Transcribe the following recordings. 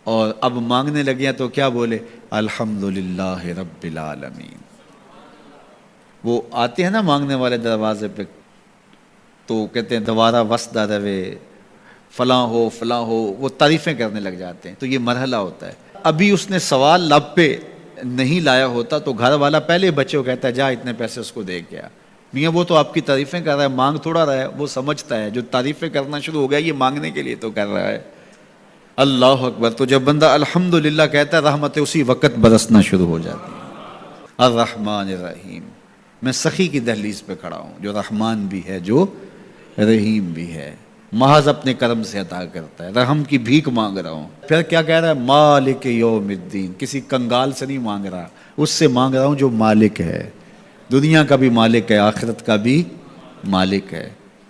اور اب مانگنے لگے ہیں تو کیا بولے؟ الحمدللہ رب العالمین۔ وہ آتے ہیں نا مانگنے والے دروازے پہ تو کہتے ہیں دوبارہ وسدہ روے، فلاں ہو فلاں ہو، وہ تعریفیں کرنے لگ جاتے ہیں۔ تو یہ مرحلہ ہوتا ہے۔ ابھی اس نے سوال لب پہ نہیں لایا ہوتا تو گھر والا پہلے بچے کو کہتا ہے جا اتنے پیسے اس کو دے گیا۔ میاں وہ تو آپ کی تعریفیں کر رہا ہے، مانگ تھوڑا رہا ہے۔ وہ سمجھتا ہے جو تعریفیں کرنا شروع ہو گیا یہ مانگنے کے لیے تو کر رہا ہے۔ اللہ اکبر۔ تو جب بندہ الحمدللہ کہتا ہے رحمتیں اسی وقت برسنا شروع ہو جاتی ہیں۔ الرحمن الرحیم۔ میں سخی کی دہلیز پہ کھڑا ہوں جو رحمان بھی ہے جو رحیم بھی ہے، محض اپنے کرم سے عطا کرتا ہے، رحم کی بھیک مانگ رہا ہوں۔ پھر کیا کہہ رہا ہے؟ مالک یوم الدین۔ کسی کنگال سے نہیں مانگ رہا، اس سے مانگ رہا ہوں جو مالک ہے، دنیا کا بھی مالک ہے، آخرت کا بھی مالک ہے۔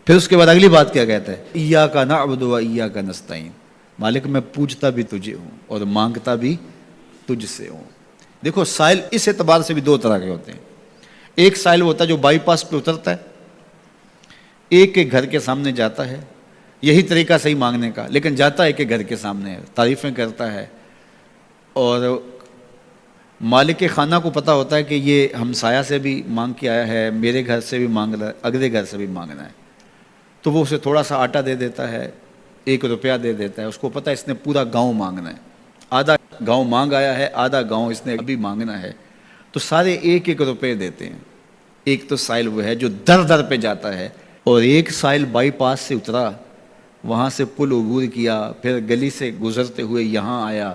پھر اس کے بعد اگلی بات کیا کہتا ہے؟ ایاک نعبد و ایاک نستعین۔ مالک میں پوجتا بھی تجھے ہوں اور مانگتا بھی تجھ سے ہوں۔ دیکھو سائل اس اعتبار سے بھی دو طرح کے ہوتے ہیں۔ ایک سائل ہوتا ہے جو بائی پاس پہ اترتا ہے، ایک کے گھر کے سامنے جاتا ہے، یہی طریقہ صحیح مانگنے کا، لیکن جاتا ہے کہ گھر کے سامنے ہے، تعریفیں کرتا ہے، اور مالک خانہ کو پتہ ہوتا ہے کہ یہ ہمسایہ سے بھی مانگ کے آیا ہے، میرے گھر سے بھی مانگ رہا ہے، اگلے گھر سے بھی مانگنا ہے، تو وہ اسے تھوڑا سا آٹا دے دیتا ہے، 1 روپیہ دے دیتا ہے۔ اس کو پتہ ہے اس نے پورا گاؤں مانگنا ہے، آدھا گاؤں مانگ آیا ہے، آدھا گاؤں اس نے ابھی مانگنا ہے، تو سارے 1 روپے دیتے ہیں۔ ایک تو سائل وہ ہے جو در در پہ جاتا ہے، اور ایک سائل بائی پاس سے اترا، وہاں سے پل عبور کیا، پھر گلی سے گزرتے ہوئے یہاں آیا،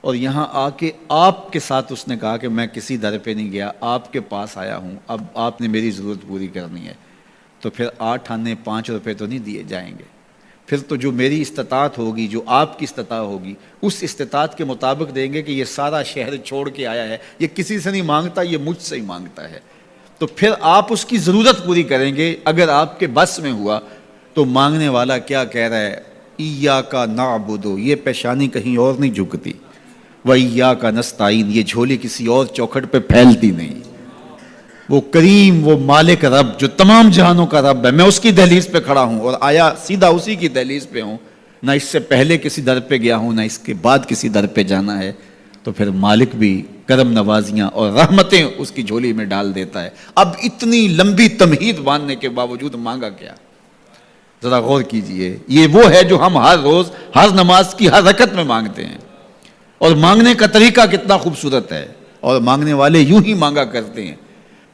اور یہاں آ کے آپ کے ساتھ اس نے کہا کہ میں کسی در پہ نہیں گیا، آپ کے پاس آیا ہوں، اب آپ نے میری ضرورت پوری کرنی ہے۔ تو پھر 8 آنے 5 روپے تو نہیں دیے جائیں گے، پھر تو جو میری استطاعت ہوگی، جو آپ کی استطاعت ہوگی، اس استطاعت کے مطابق دیں گے کہ یہ سارا شہر چھوڑ کے آیا ہے، یہ کسی سے نہیں مانگتا، یہ مجھ سے ہی مانگتا ہے۔ تو پھر آپ اس کی ضرورت پوری کریں گے۔ اگر آپ کے بس میں ہوا تو مانگنے والا کیا کہہ رہا ہے؟ ایاک نعبد، یہ پیشانی کہیں اور نہیں جھکتی، وایاک نستعین، یہ جھولی کسی اور چوکھٹ پہ پھیلتی نہیں۔ وہ کریم، وہ مالک رب جو تمام جہانوں کا رب ہے، میں اس کی دہلیز پہ کھڑا ہوں اور آیا سیدھا اسی کی دہلیز پہ ہوں، نہ اس سے پہلے کسی در پہ گیا ہوں، نہ اس کے بعد کسی در پہ جانا ہے۔ تو پھر مالک بھی کرم نوازیاں اور رحمتیں اس کی جھولی میں ڈال دیتا ہے۔ اب اتنی لمبی تمہید باندھنے کے باوجود مانگا کیا؟ ذرا غور کیجئے۔ یہ وہ ہے جو ہم ہر روز ہر نماز کی ہر رکعت میں مانگتے ہیں، اور مانگنے کا طریقہ کتنا خوبصورت ہے، اور مانگنے والے یوں ہی مانگا کرتے ہیں۔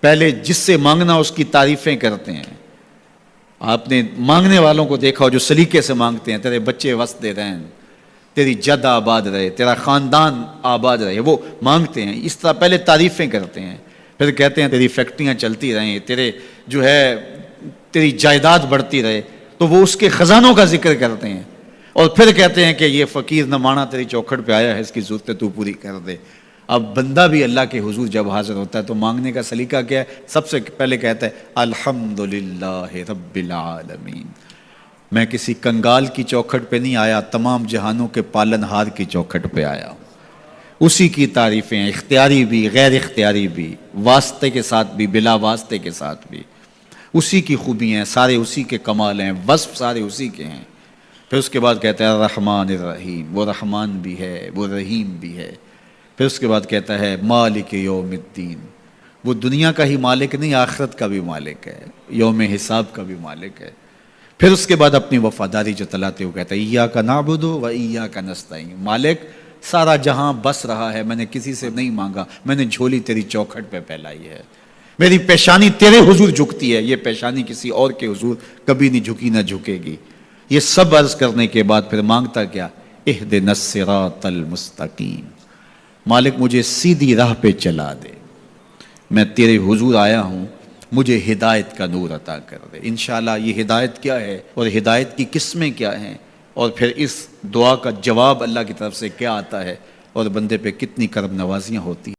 پہلے جس سے مانگنا اس کی تعریفیں کرتے ہیں۔ آپ نے مانگنے والوں کو دیکھا جو سلیقے سے مانگتے ہیں، تیرے بچے وسدے رہیں، تیری جد آباد رہے، تیرا خاندان آباد رہے، وہ مانگتے ہیں۔ اس طرح پہلے تعریفیں کرتے ہیں، پھر کہتے ہیں تیری فیکٹریاں چلتی رہیں، تیرے جو ہے تیری جائیداد بڑھتی رہے، تو وہ اس کے خزانوں کا ذکر کرتے ہیں، اور پھر کہتے ہیں کہ یہ فقیر نمانہ تیری چوکھٹ پہ آیا ہے، اس کی ضرورتیں تو پوری کر دے۔ اب بندہ بھی اللہ کے حضور جب حاضر ہوتا ہے تو مانگنے کا سلیقہ کیا ہے؟ سب سے پہلے کہتا ہے الحمدللہ رب العالمین۔ میں کسی کنگال کی چوکھٹ پہ نہیں آیا، تمام جہانوں کے پالن ہار کی چوکھٹ پہ آیا ہوں۔ اسی کی تعریفیں، اختیاری بھی غیر اختیاری بھی، واسطے کے ساتھ بھی بلا واسطے کے ساتھ بھی، اسی کی خوبیاں ہیں، سارے اسی کے کمال ہیں، وصف سارے اسی کے ہیں۔ پھر اس کے بعد کہتا ہے الرحمن الرحیم، وہ رحمان بھی ہے، وہ رحیم بھی ہے۔ پھر اس کے بعد کہتا ہے مالک یوم الدین، وہ دنیا کا ہی مالک نہیں، آخرت کا بھی مالک ہے، یوم حساب کا بھی مالک ہے۔ پھر اس کے بعد اپنی وفاداری جتلاتے ہوئے کہتا ہے ایاک نعبد و ایاک نستعین، مالک سارا جہاں بس رہا ہے، میں نے کسی سے نہیں مانگا، میں نے جھولی تیری چوکھٹ پہ پھیلائی ہے، میری پیشانی تیرے حضور جھکتی ہے، یہ پیشانی کسی اور کے حضور کبھی نہیں جھکی نہ جھکے گی۔ یہ سب عرض کرنے کے بعد پھر مانگتا کیا؟ اہدنا الصراط المستقیم، مالک مجھے سیدھی راہ پہ چلا دے، میں تیرے حضور آیا ہوں، مجھے ہدایت کا نور عطا کر دے۔ انشاءاللہ یہ ہدایت کیا ہے اور ہدایت کی قسمیں کیا ہیں، اور پھر اس دعا کا جواب اللہ کی طرف سے کیا آتا ہے، اور بندے پہ کتنی کرم نوازیاں ہوتی ہیں۔